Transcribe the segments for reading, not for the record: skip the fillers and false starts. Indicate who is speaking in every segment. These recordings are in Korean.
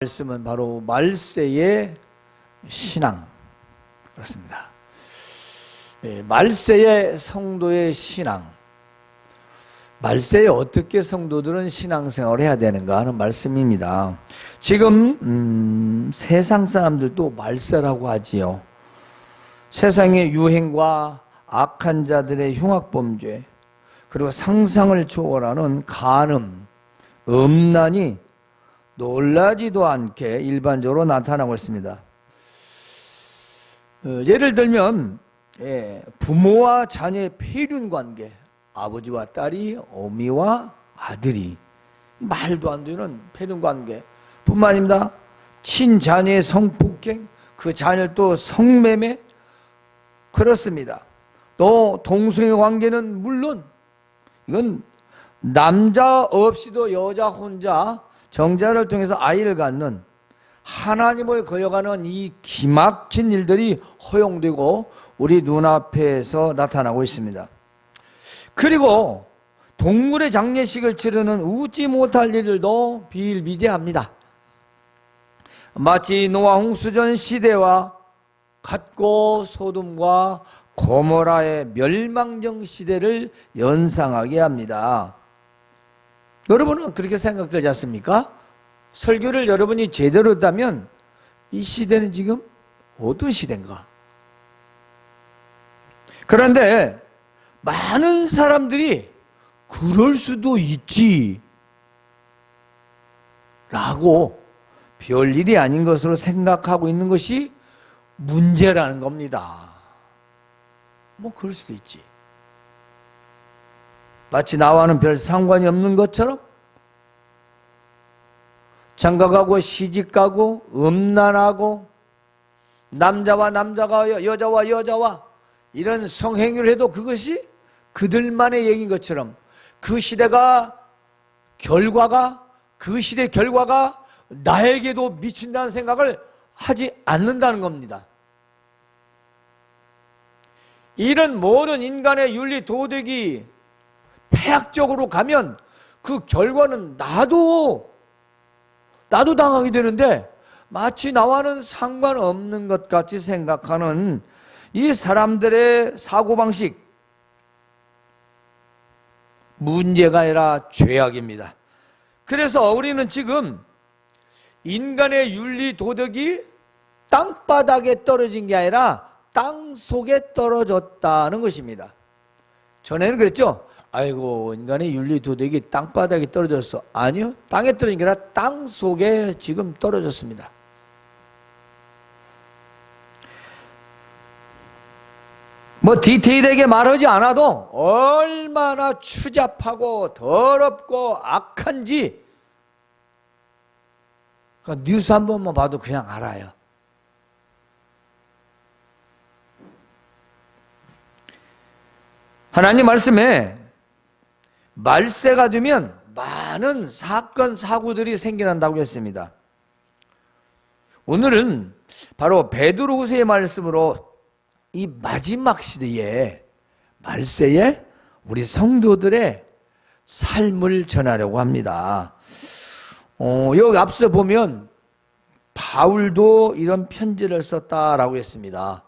Speaker 1: 말씀은 바로 말세의 신앙, 그렇습니다. 말세의 성도의 신앙, 말세에 어떻게 성도들은 신앙생활을 해야 되는가 하는 말씀입니다. 지금 세상 사람들도 말세라고 하지요. 세상의 유행과 악한 자들의 흉악범죄, 그리고 상상을 초월하는 간음, 음란이 놀라지도 않게 일반적으로 나타나고 있습니다. 예를 들면 부모와 자녀의 폐륜관계, 아버지와 딸이, 어미와 아들이, 말도 안 되는 폐륜관계 뿐만 아닙니다. 친자녀의 성폭행, 그 자녀를 또 성매매, 그렇습니다. 또 동성애 관계는 물론 이건 남자 없이도 여자 혼자 정자를 통해서 아이를 갖는, 하나님을 거역하는 이 기막힌 일들이 허용되고 우리 눈앞에서 나타나고 있습니다. 그리고 동물의 장례식을 치르는 웃지 못할 일들도 비일비재합니다. 마치 노아 홍수전 시대와 같고 소돔과 고모라의 멸망적 시대를 연상하게 합니다. 여러분은 그렇게 생각되지 않습니까? 설교를 여러분이 제대로 했다면 이 시대는 지금 어떤 시대인가? 그런데 많은 사람들이 그럴 수도 있지 라고 별일이 아닌 것으로 생각하고 있는 것이 문제라는 겁니다. 뭐 그럴 수도 있지. 마치 나와는 별 상관이 없는 것처럼 장가가고 시집가고 음란하고 남자와 남자가 여자와 여자와 이런 성행위를 해도 그것이 그들만의 얘기인 것처럼 그 시대 결과가 나에게도 미친다는 생각을 하지 않는다는 겁니다. 이런 모든 인간의 윤리 도덕이 폐악적으로 가면 그 결과는 나도 당하게 되는데, 마치 나와는 상관없는 것 같이 생각하는 이 사람들의 사고방식, 문제가 아니라 죄악입니다. 그래서 우리는 지금 인간의 윤리 도덕이 땅바닥에 떨어진 게 아니라 땅 속에 떨어졌다는 것입니다. 전에는 그랬죠. 아이고, 인간의 윤리 도덕이 땅바닥에 떨어졌어. 아니요, 땅에 떨어진 게 아니라 땅 속에 지금 떨어졌습니다. 뭐 디테일하게 말하지 않아도 얼마나 추잡하고 더럽고 악한지 뉴스 한 번만 봐도 그냥 알아요. 하나님 말씀에 말세가 되면 많은 사건 사고들이 생겨난다고 했습니다. 오늘은 바로 베드로후서의 말씀으로 이 마지막 시대에 말세에 우리 성도들의 삶을 전하려고 합니다. 여기 앞서 보면 바울도 이런 편지를 썼다라고 했습니다.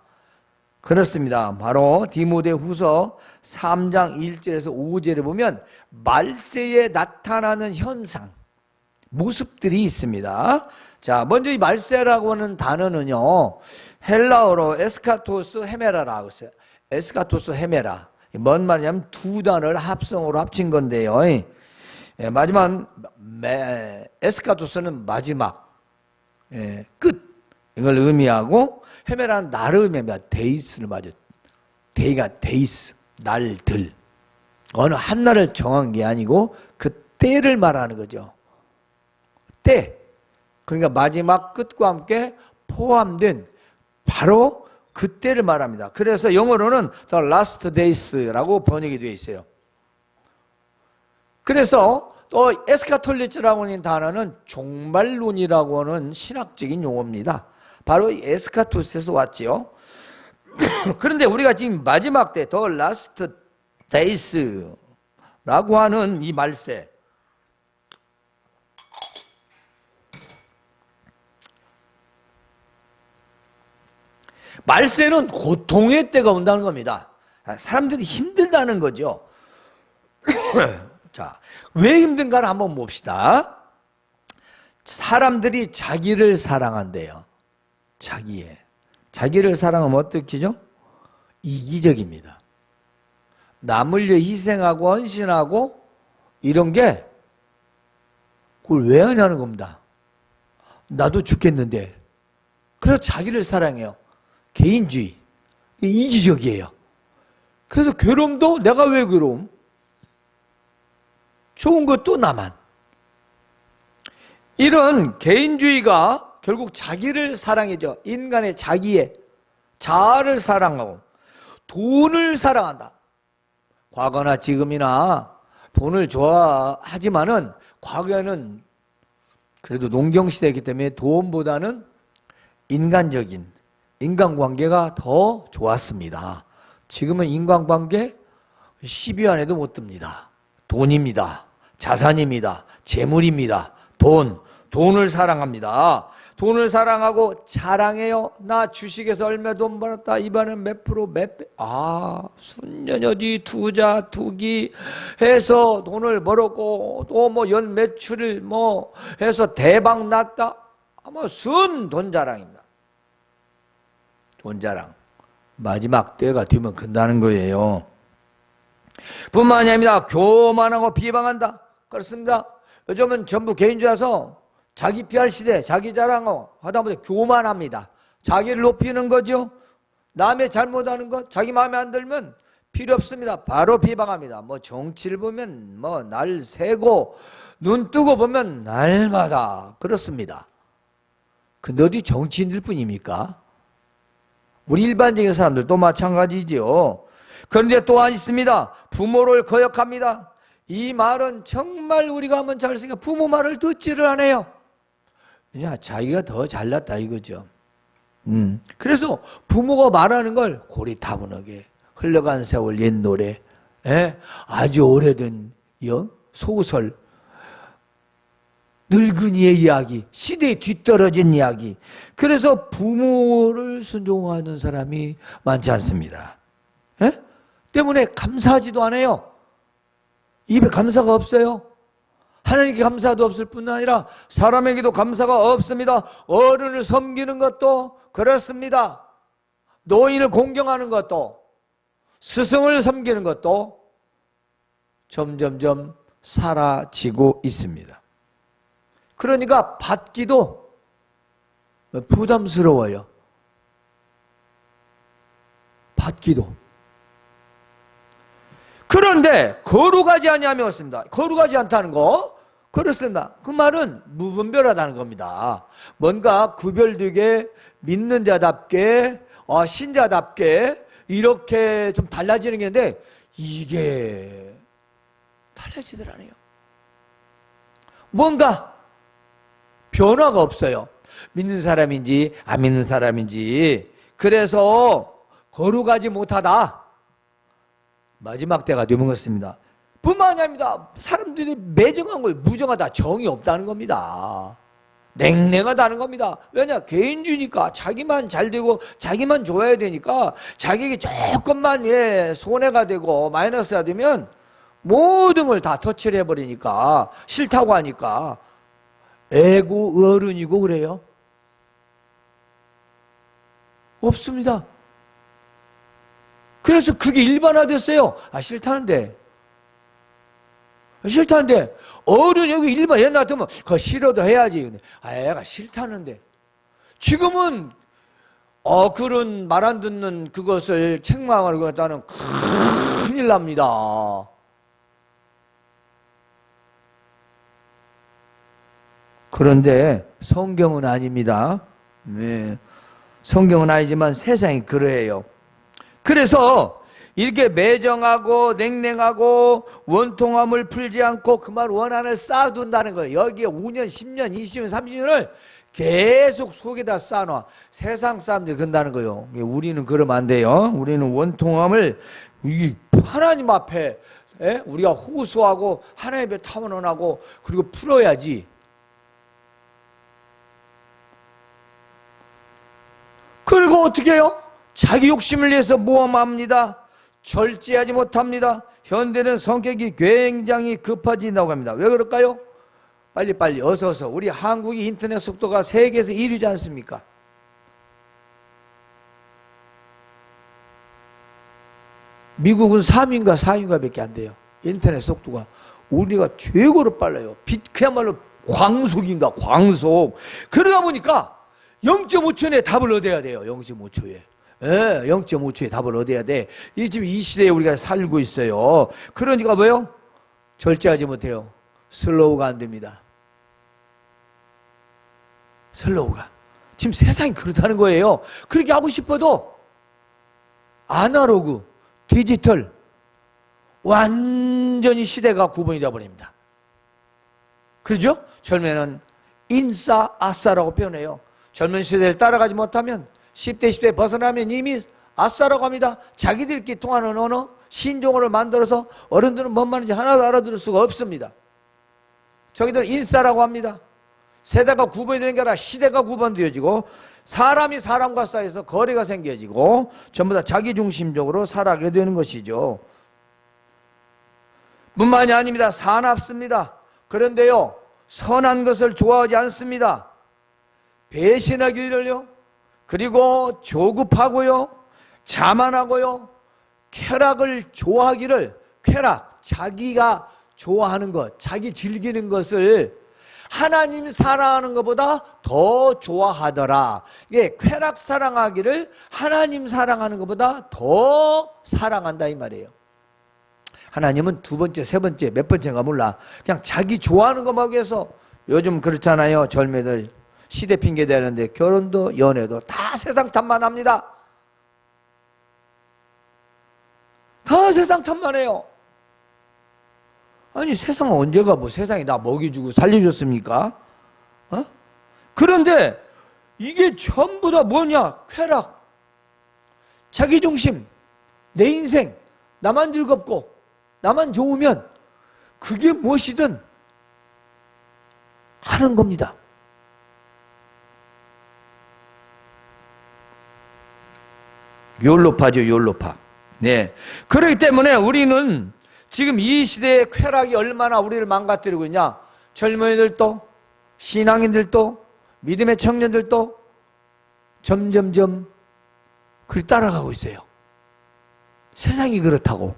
Speaker 1: 그렇습니다. 바로 디모데후서 3장 1절에서 5절에 보면 말세에 나타나는 현상, 모습들이 있습니다. 자, 먼저 이 말세라고 하는 단어는요, 헬라어로 에스카토스 헤메라라고 했어요. 에스카토스 헤메라. 뭔 말이냐면 두 단어를 합성으로 합친 건데요. 마지막 에스카토스는 마지막, 끝, 이걸 의미하고, 헤메라는 날을 의미합니다. 데이스를 맞아요. 데이가 데이스, 날들. 어느 한 날을 정한 게 아니고 그 때를 말하는 거죠. 때. 그러니까 마지막 끝과 함께 포함된 바로 그 때를 말합니다. 그래서 영어로는 The Last Days라고 번역이 되어 있어요. 그래서 또 에스카톨리츠라고 하는 단어는 종말론이라고 하는 신학적인 용어입니다. 바로 이 에스카토스에서 왔지요. 그런데 우리가 지금 마지막 때 The Last Days라고 하는 이 말세, 말세는 고통의 때가 온다는 겁니다. 사람들이 힘들다는 거죠. 자, 왜 힘든가를 한번 봅시다. 사람들이 자기를 사랑한대요. 자기를 사랑하면 어떻게죠? 이기적입니다. 남을 위해 희생하고 헌신하고 이런 게 그걸 왜 하냐는 겁니다. 나도 죽겠는데. 그래서 자기를 사랑해요. 개인주의. 이기적이에요. 그래서 괴로움도 내가 왜 괴로움? 좋은 것도 나만. 이런 개인주의가 결국 자기를 사랑해줘. 인간의 자기의 자아를 사랑하고 돈을 사랑한다. 과거나 지금이나 돈을 좋아하지만은 과거에는 그래도 농경시대이기 때문에 돈보다는 인간적인 인간관계가 더 좋았습니다. 지금은 인간관계 10위 안에도 못 듭니다. 돈입니다. 자산입니다. 재물입니다. 돈을 사랑합니다. 돈을 사랑하고 자랑해요. 나 주식에서 얼마 돈 벌었다. 이번엔 몇 프로 몇 배. 순년여 뒤 투자 투기 해서 돈을 벌었고 또 뭐 연 매출을 뭐 해서 대박 났다. 아마 순 돈 자랑입니다. 돈 자랑. 마지막 때가 되면 큰다는 거예요. 뿐만이 아닙니다. 교만하고 비방한다. 그렇습니다. 요즘은 전부 개인주의라서 자기 PR 시대, 자기 자랑하고 하다못해 교만합니다. 자기를 높이는 거죠. 남의 잘못하는 것, 자기 마음에 안 들면 필요 없습니다. 바로 비방합니다. 뭐 정치를 보면 뭐 날 새고 눈 뜨고 보면 날마다 그렇습니다. 근데 어디 정치인들 뿐입니까? 우리 일반적인 사람들도 마찬가지죠. 그런데 또한 있습니다. 부모를 거역합니다. 이 말은 정말 우리가 한번 잘 생각해 부모 말을 듣지를 않아요. 야, 자기가 더 잘났다 이거죠. 그래서 부모가 말하는 걸 고리타분하게 흘러간 세월 옛 노래, 아주 오래된 소설, 늙은이의 이야기, 시대에 뒤떨어진 이야기. 그래서 부모를 순종하는 사람이 많지 않습니다. 때문에 감사하지도 않아요. 입에 감사가 없어요. 하나님께 감사도 없을 뿐 아니라 사람에게도 감사가 없습니다. 어른을 섬기는 것도 그렇습니다. 노인을 공경하는 것도 스승을 섬기는 것도 점점점 사라지고 있습니다. 그러니까 받기도 부담스러워요. 받기도. 그런데 거룩하지 아니하면 어떻습니다. 거룩하지 않다는 거 그렇습니다. 그 말은 무분별하다는 겁니다. 뭔가 구별되게 믿는 자답게 신자답게 이렇게 좀 달라지는 게 있는데 이게 달라지질 않아요. 뭔가 변화가 없어요. 믿는 사람인지 안 믿는 사람인지. 그래서 거룩하지 못하다. 마지막 때가 되는 것입니다. 뿐만이 아닙니다. 사람들이 매정한 거예요. 무정하다. 정이 없다는 겁니다. 냉랭하다는 겁니다. 왜냐? 개인주의니까 자기만 잘 되고 자기만 좋아야 되니까 자기에게 조금만 손해가 되고 마이너스가 되면 모든 걸 다 터치를 해버리니까 싫다고 하니까 애고 어른이고 그래요? 없습니다. 그래서 그게 일반화됐어요. 싫다는데. 어른 여기 일반 옛날 같으면 그거 싫어도 해야지. 애가 싫다는데. 지금은 그런 말 안 듣는 그것을 책망하고 했다는 큰일 납니다. 그런데 성경은 아닙니다. 네. 성경은 아니지만 세상이 그래요. 그래서 이렇게 매정하고 냉랭하고 원통함을 풀지 않고 그 말 원한을 쌓아둔다는 거예요. 여기에 5년, 10년, 20년, 30년을 계속 속에다 쌓아놔. 세상 사람들이 그런다는 거예요. 우리는 그러면 안 돼요. 우리는 원통함을 하나님 앞에 우리가 호소하고 하나님 앞에 타원하고 그리고 풀어야지. 그리고 어떻게 해요? 자기 욕심을 위해서 모험합니다. 절제하지 못합니다. 현대는 성격이 굉장히 급해진다고 합니다. 왜 그럴까요? 빨리빨리 어서 우리 한국이 인터넷 속도가 세계에서 1위지 않습니까? 미국은 3위인가 4위인가 밖에 안 돼요. 인터넷 속도가. 우리가 최고로 빨라요. 그야말로 광속입니다. 광속. 그러다 보니까 0.5초 내에 답을 얻어야 돼요. 0.5초에. 예, 0.5초에 답을 얻어야 돼. 지금 이 시대에 우리가 살고 있어요. 그러니까 뭐요? 절제하지 못해요. 슬로우가 안 됩니다. 슬로우가. 지금 세상이 그렇다는 거예요. 그렇게 하고 싶어도 아날로그, 디지털, 완전히 시대가 구분이 되어버립니다. 그렇죠? 젊은이는 인싸, 아싸라고 표현해요. 젊은 시대를 따라가지 못하면 10대, 10대 벗어나면 이미 아싸라고 합니다. 자기들끼리 통하는 언어, 신종어를 만들어서 어른들은 뭔 말인지 하나도 알아들을 수가 없습니다. 저기들 인싸라고 합니다. 세대가 구분이 되는 게 아니라 시대가 구분되어지고 사람이 사람과 사이에서 거리가 생겨지고 전부 다 자기중심적으로 살아가게 되는 것이죠. 뿐만이 아닙니다. 사납습니다. 그런데요, 선한 것을 좋아하지 않습니다. 배신하기를요, 그리고 조급하고요, 자만하고요, 쾌락을 좋아하기를, 쾌락, 자기가 좋아하는 것, 자기 즐기는 것을 하나님 사랑하는 것보다 더 좋아하더라. 이게 쾌락 사랑하기를 하나님 사랑하는 것보다 더 사랑한다 이 말이에요. 하나님은 두 번째, 세 번째, 몇 번째인가 몰라. 그냥 자기 좋아하는 것만 위해서 요즘 그렇잖아요. 젊은이들 시대 핑계 대는데 결혼도 연애도 다 세상 탓만 합니다. 다 세상 탓만 해요. 아니 세상은 언제가 뭐 세상이 나 먹여주고 살려줬습니까? 어? 그런데 이게 전부 다 뭐냐? 쾌락, 자기중심, 내 인생, 나만 즐겁고 나만 좋으면 그게 무엇이든 하는 겁니다. 욜로파죠, 욜로파. 네. 그렇기 때문에 우리는 지금 이 시대의 쾌락이 얼마나 우리를 망가뜨리고 있냐. 젊은이들도 신앙인들도 믿음의 청년들도 점점점 그리 따라가고 있어요. 세상이 그렇다고.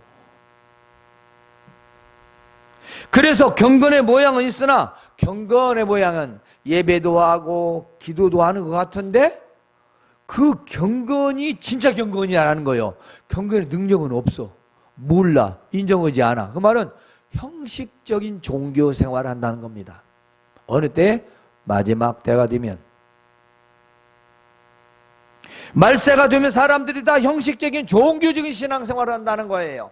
Speaker 1: 그래서 경건의 모양은 있으나 경건의 모양은 예배도 하고 기도도 하는 것 같은데 그 경건이 진짜 경건이라는 거예요. 경건의 능력은 없어. 몰라. 인정하지 않아. 그 말은 형식적인 종교 생활을 한다는 겁니다. 어느 때? 마지막 때가 되면. 말세가 되면 사람들이 다 형식적인 종교적인 신앙생활을 한다는 거예요.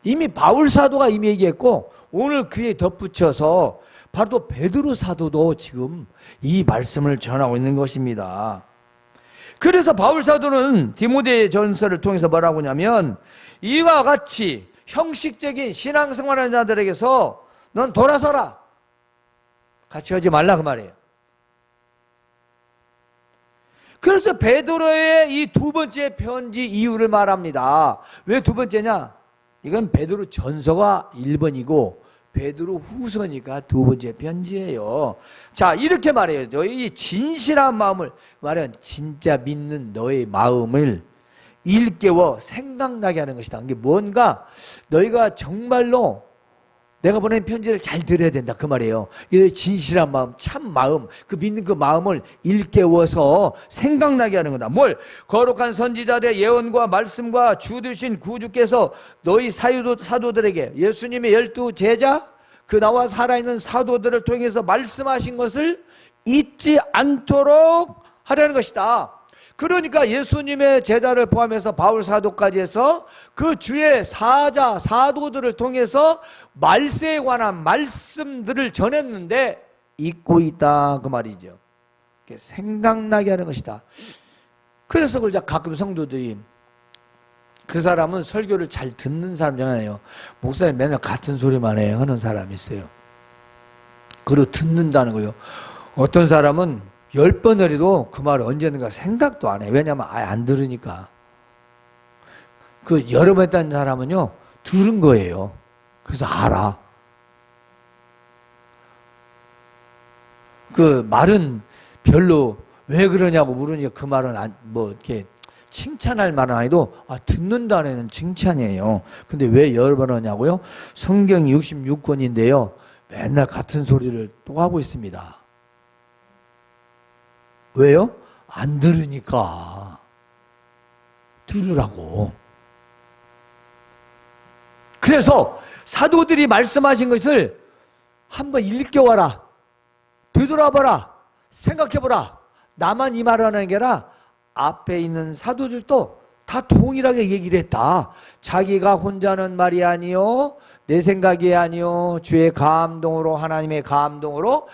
Speaker 1: 이미 바울 사도가 이미 얘기했고 오늘 그에 덧붙여서 바로 베드로 사도도 지금 이 말씀을 전하고 있는 것입니다. 그래서 바울 사도는 디모데 전서를 통해서 뭐라고 하냐면 이와 같이 형식적인 신앙생활하는 자들에게서 넌 돌아서라. 같이 하지 말라 그 말이에요. 그래서 베드로의 이 두 번째 편지 이유를 말합니다. 왜 두 번째냐? 이건 베드로 전서가 1번이고 베드로 후서니까 두 번째 편지예요. 자, 이렇게 말해요. 너희 진실한 마음을 말하면 진짜 믿는 너의 마음을 일깨워 생각나게 하는 것이다. 이게 뭔가 너희가 정말로 내가 보낸 편지를 잘 들어야 된다 그 말이에요. 이 진실한 마음, 참 마음, 그 믿는 그 마음을 일깨워서 생각나게 하는 거다. 뭘? 거룩한 선지자들의 예언과 말씀과 주 되신 구주께서 너희 사도들에게 예수님의 12 제자 그 나와 살아있는 사도들을 통해서 말씀하신 것을 잊지 않도록 하려는 것이다. 그러니까 예수님의 제자를 포함해서 바울 사도까지 해서 그 주의 사자, 사도들을 통해서 말세에 관한 말씀들을 전했는데 잊고 있다 그 말이죠. 생각나게 하는 것이다. 그래서 가끔 성도들이 그 사람은 설교를 잘 듣는 사람 중 하나예요. 목사님 맨날 같은 소리만 해요 하는 사람이 있어요. 그리고 듣는다는 거예요. 어떤 사람은 10번을 해도 그 말을 언제 했는가 생각도 안 해. 왜냐하면 아예 안 들으니까. 그 여러 번 했다는 사람은요, 들은 거예요. 그래서 알아. 그 말은 별로 왜 그러냐고 물으니까 그 말은 뭐 이렇게 칭찬할 말은 아니도 듣는다는 칭찬이에요. 근데 왜 여러 번 하냐고요? 성경이 66권인데요. 맨날 같은 소리를 또 하고 있습니다. 왜요? 안 들으니까. 들으라고. 그래서 사도들이 말씀하신 것을 한번 읽겨와라. 되돌아봐라. 생각해보라. 나만 이 말을 하는 게 아니라 앞에 있는 사도들도 다 동일하게 얘기를 했다. 자기가 혼자는 말이 아니요, 내 생각이 아니요, 주의 감동으로, 하나님의 감동으로.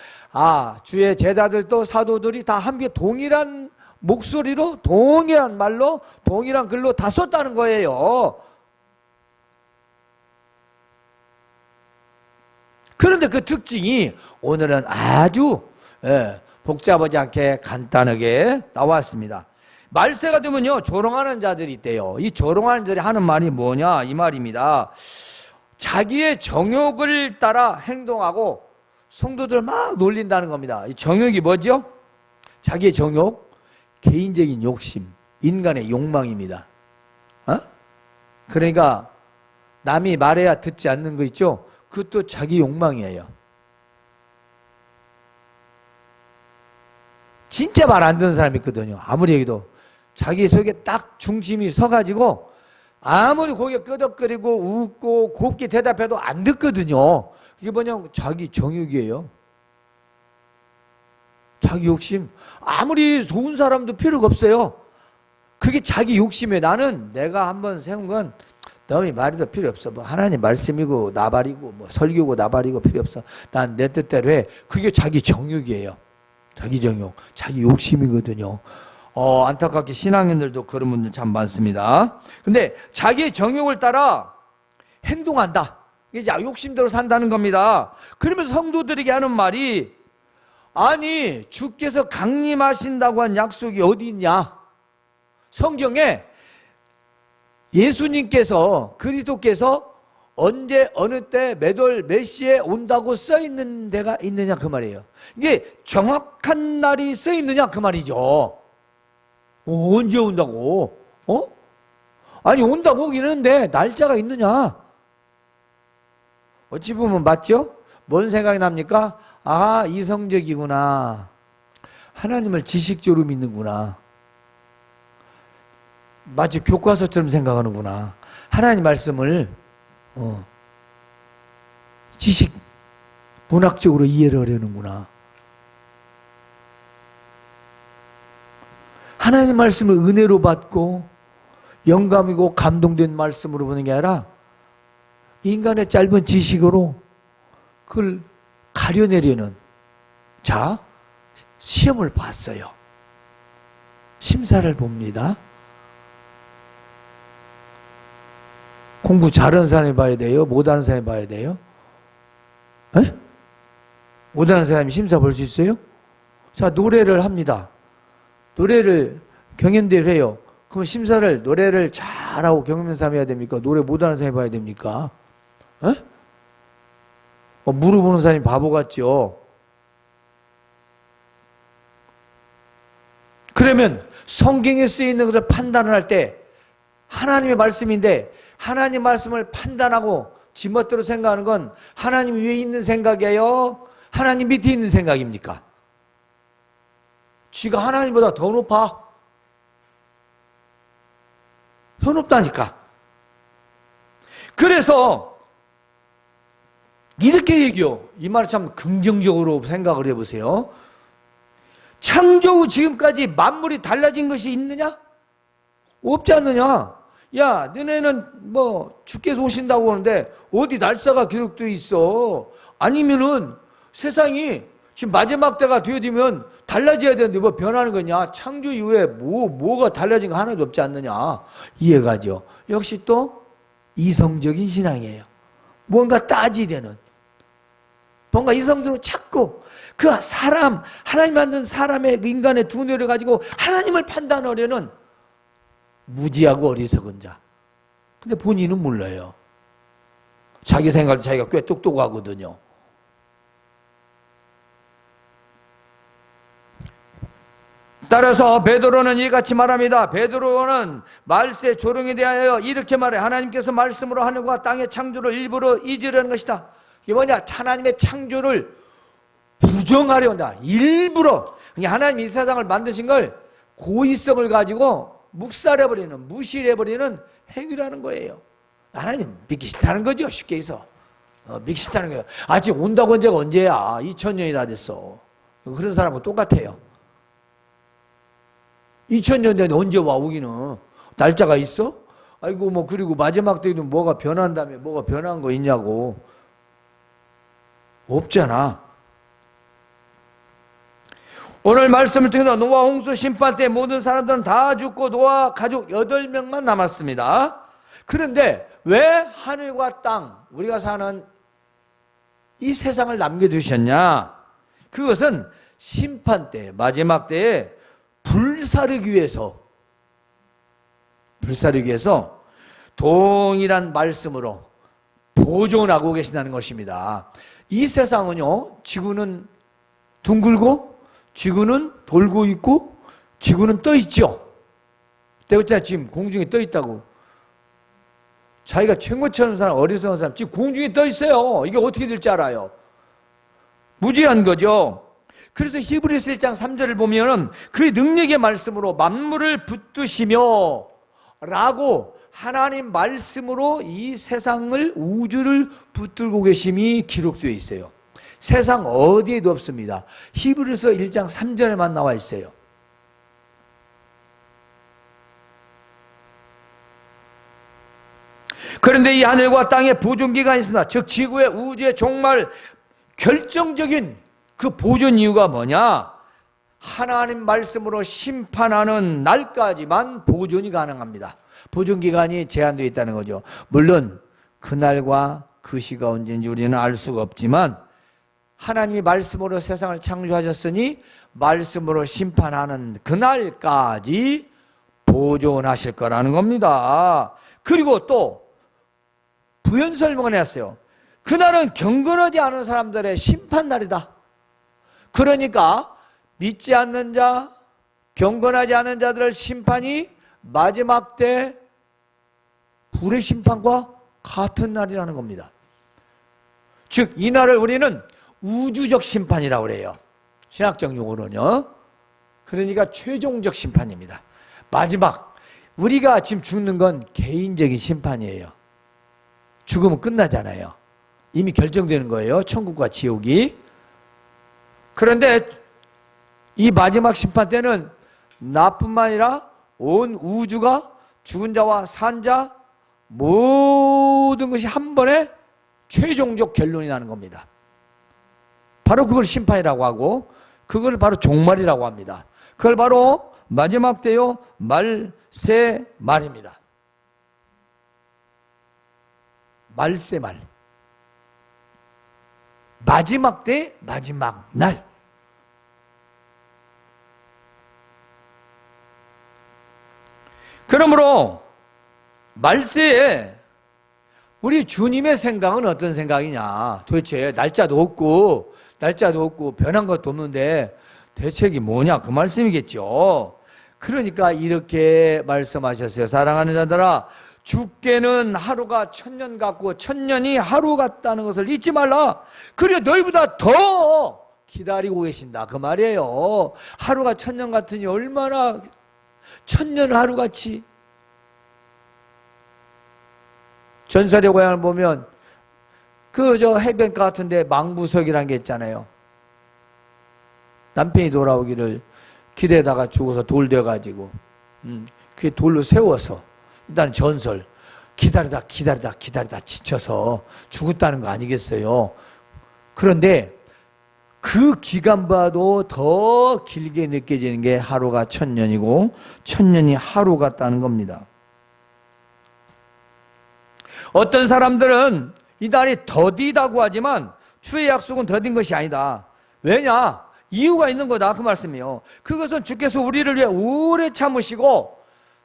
Speaker 1: 주의 제자들도 사도들이 다 함께 동일한 목소리로, 동일한 말로, 동일한 글로 다 썼다는 거예요. 그런데 그 특징이 오늘은 아주 복잡하지 않게 간단하게 나왔습니다. 말세가 되면요, 조롱하는 자들이 있대요. 이 조롱하는 자들이 하는 말이 뭐냐, 이 말입니다. 자기의 정욕을 따라 행동하고 성도들 막 놀린다는 겁니다. 이 정욕이 뭐죠? 자기의 정욕, 개인적인 욕심, 인간의 욕망입니다. 그러니까 남이 말해야 듣지 않는 거 있죠? 그것도 자기 욕망이에요. 진짜 말 안 듣는 사람이 있거든요. 아무리 얘기도 자기 속에 딱 중심이 서가지고 아무리 고개 끄덕거리고 웃고 곱게 대답해도 안 듣거든요. 이게 뭐냐, 자기 정욕이에요. 자기 욕심. 아무리 좋은 사람도 필요가 없어요. 그게 자기 욕심이에요. 나는 내가 한번 세운 건 너희 말이도 필요 없어. 뭐 하나님 말씀이고 나발이고 뭐 설교고 나발이고 필요 없어. 난 내 뜻대로 해. 그게 자기 정욕이에요. 자기 정욕, 자기 욕심이거든요. 안타깝게 신앙인들도 그런 분들 참 많습니다. 근데 자기의 정욕을 따라 행동한다. 이게 욕심대로 산다는 겁니다. 그러면서 성도들에게 하는 말이, 아니 주께서 강림하신다고 한 약속이 어디 있냐? 성경에 예수님께서, 그리스도께서 언제 어느 때 몇 월 몇 시에 온다고 써있는 데가 있느냐 그 말이에요. 이게 정확한 날이 써있느냐 그 말이죠. 언제 온다고? 아니 온다고 오긴 하는데 날짜가 있느냐? 어찌 보면 맞죠? 뭔 생각이 납니까? 이성적이구나. 하나님을 지식적으로 믿는구나. 마치 교과서처럼 생각하는구나. 하나님 말씀을 지식 문학적으로 이해를 하려는구나. 하나님 말씀을 은혜로 받고 영감이고 감동된 말씀으로 보는 게 아니라 인간의 짧은 지식으로 그걸 가려내려는 시험을 봤어요. 심사를 봅니다. 공부 잘하는 사람이 봐야 돼요? 못하는 사람이 봐야 돼요? 못하는 사람이 심사 볼 수 있어요? 자, 노래를 합니다. 노래를 경연대회를 해요. 그럼 심사를 노래를 잘하고 경험한 사람이 해야 됩니까? 노래 못하는 사람이 봐야 됩니까? 물어보는 사람이 바보 같죠? 그러면 성경에 쓰여있는 것을 판단을 할 때 하나님의 말씀인데 하나님 말씀을 판단하고 지멋대로 생각하는 건 하나님 위에 있는 생각이에요? 하나님 밑에 있는 생각입니까? 쥐가 하나님보다 더 높아? 더 높다니까. 그래서 이렇게 얘기해요. 이 말을 참 긍정적으로 생각을 해보세요. 창조 후 지금까지 만물이 달라진 것이 있느냐? 없지 않느냐? 야, 너네는 뭐 주께서 오신다고 하는데 어디 날짜가 기록되어 있어? 아니면은 세상이 지금 마지막 때가 되어지면 달라져야 되는데 뭐 변하는 거냐? 창조 이후에 뭐가 달라진 거 하나도 없지 않느냐? 이해가죠? 역시 또 이성적인 신앙이에요. 뭔가 따지려는, 뭔가 이성적으로 찾고 그 사람, 하나님 만든 사람의 인간의 두뇌를 가지고 하나님을 판단하려는 무지하고 어리석은 자. 근데 본인은 몰라요. 자기 생각도 자기가 꽤 똑똑하거든요. 따라서 베드로는 이같이 말합니다. 베드로는 말세 조롱에 대하여 이렇게 말해. 하나님께서 말씀으로 하늘과 땅의 창조를 일부러 잊으려는 것이다. 이게 뭐냐? 하나님의 창조를 부정하려 한다. 일부러. 하나님이 이 세상을 만드신 걸 고의성을 가지고 묵살해버리는, 무시해버리는 행위라는 거예요. 하나님 믿기 싫다는 거죠. 쉽게 해서 믿기 싫다는 거예요. 지금 온다고 한 지가 언제야? 2000년이나 됐어. 그런 사람하고 똑같아요. 2000년 전에 언제 와 오기는? 날짜가 있어? 아이고 뭐 그리고 마지막 때에도 뭐가 변한다며. 뭐가 변한 거 있냐고. 없잖아. 오늘 말씀을 통해서 노아 홍수 심판 때 모든 사람들은 다 죽고 노아 가족 8명만 남았습니다. 그런데 왜 하늘과 땅, 우리가 사는 이 세상을 남겨두셨냐? 그것은 심판 때, 마지막 때에 불사르기 위해서 동일한 말씀으로 보존하고 계신다는 것입니다. 이 세상은요, 지구는 둥글고 지구는 돌고 있고 지구는 떠 있죠. 때가 지금 공중에 떠 있다고. 자기가 최고처럼 사람, 어리석은 사람 지금 공중에 떠 있어요. 이게 어떻게 될지 알아요? 무지한 거죠. 그래서 히브리서 1장 3절을 보면은 그의 능력의 말씀으로 만물을 붙드시며 라고 하나님 말씀으로 이 세상을, 우주를 붙들고 계심이 기록되어 있어요. 세상 어디에도 없습니다. 히브리서 1장 3절에만 나와 있어요. 그런데 이 하늘과 땅의 보존기간이 있습니다. 즉 지구의, 우주의 정말 결정적인 그 보존 이유가 뭐냐? 하나님 말씀으로 심판하는 날까지만 보존이 가능합니다. 보존기간이 제한되어 있다는 거죠. 물론 그날과 그 시가 언제인지 우리는 알 수가 없지만 하나님이 말씀으로 세상을 창조하셨으니 말씀으로 심판하는 그날까지 보존하실 거라는 겁니다. 그리고 또 부연 설명을 했어요. 그날은 경건하지 않은 사람들의 심판날이다. 그러니까 믿지 않는 자, 경건하지 않은 자들의 심판이 마지막 때 불의 심판과 같은 날이라는 겁니다. 즉 이 날을 우리는 우주적 심판이라고 그래요. 신학적 용어로는요. 그러니까 최종적 심판입니다. 마지막, 우리가 지금 죽는 건 개인적인 심판이에요. 죽으면 끝나잖아요. 이미 결정되는 거예요. 천국과 지옥이. 그런데 이 마지막 심판 때는 나뿐만 아니라 온 우주가 죽은 자와 산 자 모든 것이 한 번에 최종적 결론이 나는 겁니다. 바로 그걸 심판이라고 하고 그걸 바로 종말이라고 합니다. 그걸 바로 마지막 때요 말세 말입니다. 말세 말. 마지막 때 마지막 날. 그러므로 말세에 우리 주님의 생각은 어떤 생각이냐? 도대체 날짜도 없고 변한 것도 없는데 대책이 뭐냐? 그 말씀이겠죠. 그러니까 이렇게 말씀하셨어요. 사랑하는 자들아, 주께는 하루가 1000년 같고 1000년이 하루 같다는 것을 잊지 말라. 그리고 너희보다 더 기다리고 계신다. 그 말이에요. 하루가 1000년 같으니 얼마나 1000년 하루같이. 전설의 고향을 보면 해변가 같은데 망부석이라는 게 있잖아요. 남편이 돌아오기를 길에다가 죽어서 돌 돼가지고 그게 돌로 세워서 일단 전설 기다리다 지쳐서 죽었다는 거 아니겠어요. 그런데 그 기간보다도 더 길게 느껴지는 게 하루가 1000년이고 1000년이 하루 같다는 겁니다. 어떤 사람들은 이 날이 더디다고 하지만 주의 약속은 더딘 것이 아니다. 왜냐? 이유가 있는 거다 그 말씀이요. 그것은 주께서 우리를 위해 오래 참으시고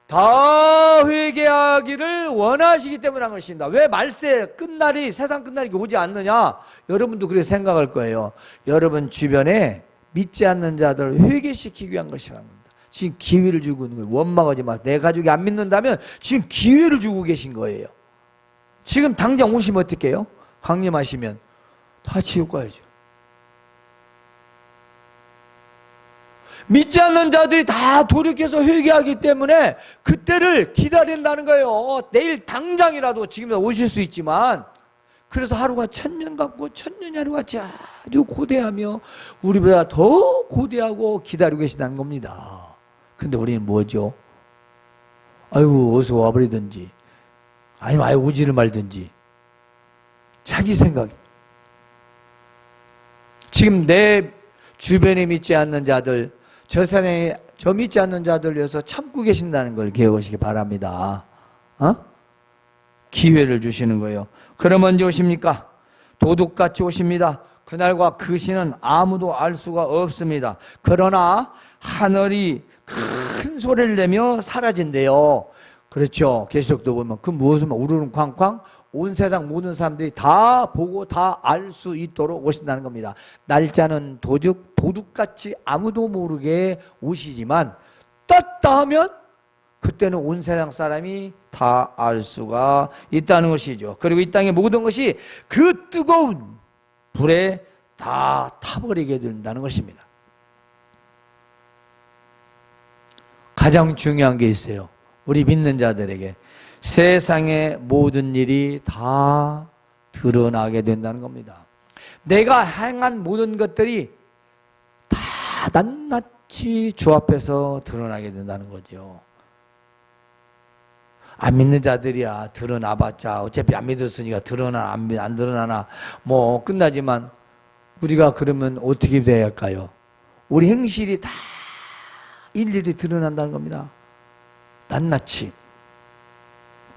Speaker 1: 다 회개하기를 원하시기 때문에 한 것입니다. 왜 말세 끝날이, 세상 끝날이 오지 않느냐? 여러분도 그렇게 생각할 거예요. 여러분 주변에 믿지 않는 자들을 회개시키기 위한 것이라는 겁니다. 지금 기회를 주고 있는 거예요. 원망하지 마세요. 내 가족이 안 믿는다면 지금 기회를 주고 계신 거예요. 지금 당장 오시면 어떻게 해요? 강림하시면 다 지옥 가야죠. 믿지 않는 자들이 다 돌이켜서 회개하기 때문에 그때를 기다린다는 거예요. 내일 당장이라도 지금 오실 수 있지만, 그래서 하루가 1000년 같고 1000년이 하루같이 아주 고대하며 우리보다 더 고대하고 기다리고 계시다는 겁니다. 근데 우리는 뭐죠? 아이고 어서 와버리든지 아니면 아예 오지를 말든지 자기 생각. 지금 내 주변에 믿지 않는 자들, 저 세상에 저 믿지 않는 자들 위해서 참고 계신다는 걸 기억하시기 바랍니다. 기회를 주시는 거예요. 그럼 언제 오십니까? 도둑같이 오십니다. 그날과 그 시는 아무도 알 수가 없습니다. 그러나 하늘이 큰 소리를 내며 사라진대요. 그렇죠. 계시록도 보면 그 무엇을 우르릉 쾅쾅 온 세상 모든 사람들이 다 보고 다 알 수 있도록 오신다는 겁니다. 날짜는 도둑같이 아무도 모르게 오시지만 떴다 하면 그때는 온 세상 사람이 다 알 수가 있다는 것이죠. 그리고 이 땅의 모든 것이 그 뜨거운 불에 다 타버리게 된다는 것입니다. 가장 중요한 게 있어요. 우리 믿는 자들에게 세상의 모든 일이 다 드러나게 된다는 겁니다. 내가 행한 모든 것들이 다 낱낱이 주 앞에서 드러나게 된다는 거죠. 안 믿는 자들이야 드러나봤자 어차피 안 믿었으니까 드러나 안 드러나나 뭐 끝나지만, 우리가 그러면 어떻게 돼야 할까요? 우리 행실이 다 일일이 드러난다는 겁니다. 낱낱이.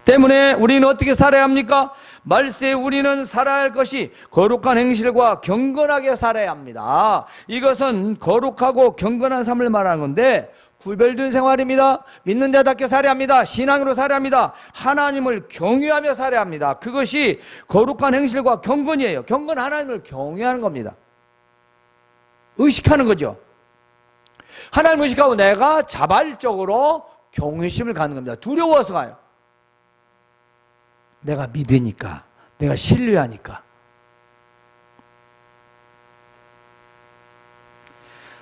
Speaker 1: 때문에 우리는 어떻게 살아야 합니까? 말세에 우리는 살아야 할 것이 거룩한 행실과 경건하게 살아야 합니다. 이것은 거룩하고 경건한 삶을 말하는 건데 구별된 생활입니다. 믿는 자답게 살아야 합니다. 신앙으로 살아야 합니다. 하나님을 경외하며 살아야 합니다. 그것이 거룩한 행실과 경건이에요. 경건 하나님을 경외하는 겁니다. 의식하는 거죠. 하나님 의식하고 내가 자발적으로 경외심을 갖는 겁니다. 두려워서 가요. 내가 믿으니까, 내가 신뢰하니까.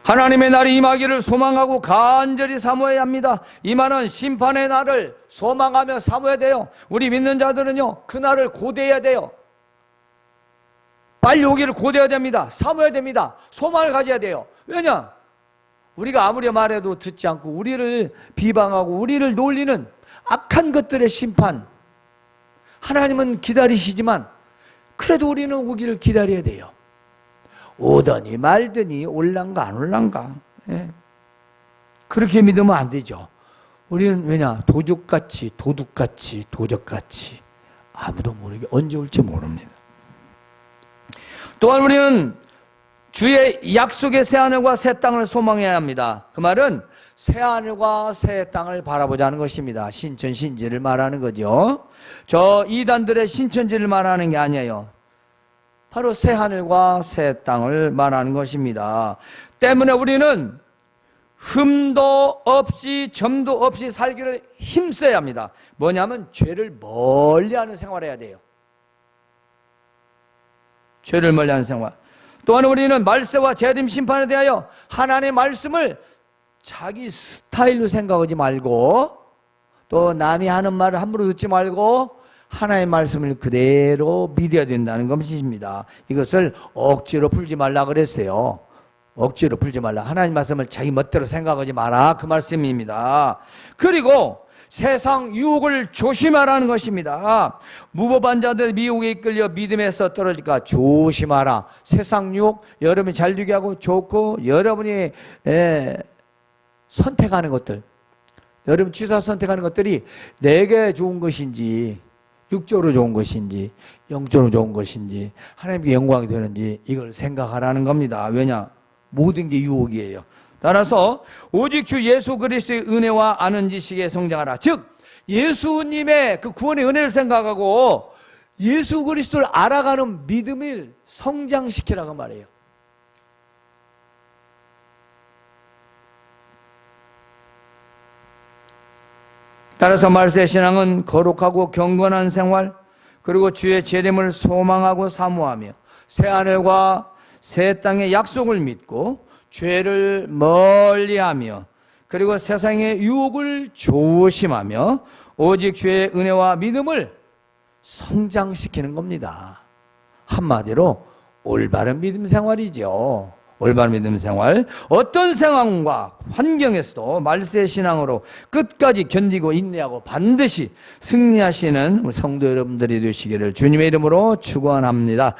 Speaker 1: 하나님의 날이 임하기를 소망하고 간절히 사모해야 합니다. 이 말은 심판의 날을 소망하며 사모해야 돼요. 우리 믿는 자들은요, 그 날을 고대해야 돼요. 빨리 오기를 고대해야 됩니다. 사모해야 됩니다. 소망을 가져야 돼요. 왜냐? 우리가 아무리 말해도 듣지 않고 우리를 비방하고 우리를 놀리는 악한 것들의 심판, 하나님은 기다리시지만 그래도 우리는 오기를 기다려야 돼요. 오더니 말더니 올란가 안 올란가, 예. 그렇게 믿으면 안 되죠. 우리는 왜냐? 도둑같이 도적같이 아무도 모르게 언제 올지 모릅니다. 또한 우리는 주의 약속의 새하늘과 새 땅을 소망해야 합니다. 그 말은 새하늘과 새 땅을 바라보자는 것입니다. 신천신지를 말하는 거죠. 저 이단들의 신천지를 말하는 게 아니에요. 바로 새하늘과 새 땅을 말하는 것입니다. 때문에 우리는 흠도 없이 점도 없이 살기를 힘써야 합니다. 뭐냐면 죄를 멀리하는 생활을 해야 돼요. 죄를 멀리하는 생활. 또한 우리는 말세와 재림 심판에 대하여 하나님의 말씀을 자기 스타일로 생각하지 말고, 또 남이 하는 말을 함부로 듣지 말고 하나님의 말씀을 그대로 믿어야 된다는 것입니다. 이것을 억지로 풀지 말라 그랬어요. 억지로 풀지 말라. 하나님 말씀을 자기 멋대로 생각하지 마라, 그 말씀입니다. 그리고 세상 유혹을 조심하라는 것입니다. 무법한 자들 미혹에 이끌려 믿음에서 떨어질까 조심하라. 세상 유혹, 여러분이 잘 되게 하고 좋고 여러분이 선택하는 것들, 여러분 취사 선택하는 것들이 내게 좋은 것인지, 육적으로 좋은 것인지 영적으로 좋은 것인지 하나님께 영광이 되는지 이걸 생각하라는 겁니다. 왜냐? 모든 게 유혹이에요. 따라서 오직 주 예수 그리스도의 은혜와 아는 지식에 성장하라. 즉 예수님의 그 구원의 은혜를 생각하고 예수 그리스도를 알아가는 믿음을 성장시키라고 말해요. 따라서 말세의 신앙은 거룩하고 경건한 생활, 그리고 주의 재림을 소망하고 사모하며 새하늘과 새 땅의 약속을 믿고 죄를 멀리하며 그리고 세상의 유혹을 조심하며 오직 주의 은혜와 믿음을 성장시키는 겁니다. 한마디로 올바른 믿음 생활이죠. 올바른 믿음 생활, 어떤 상황과 환경에서도 말세의 신앙으로 끝까지 견디고 인내하고 반드시 승리하시는 성도 여러분들이 되시기를 주님의 이름으로 축원합니다.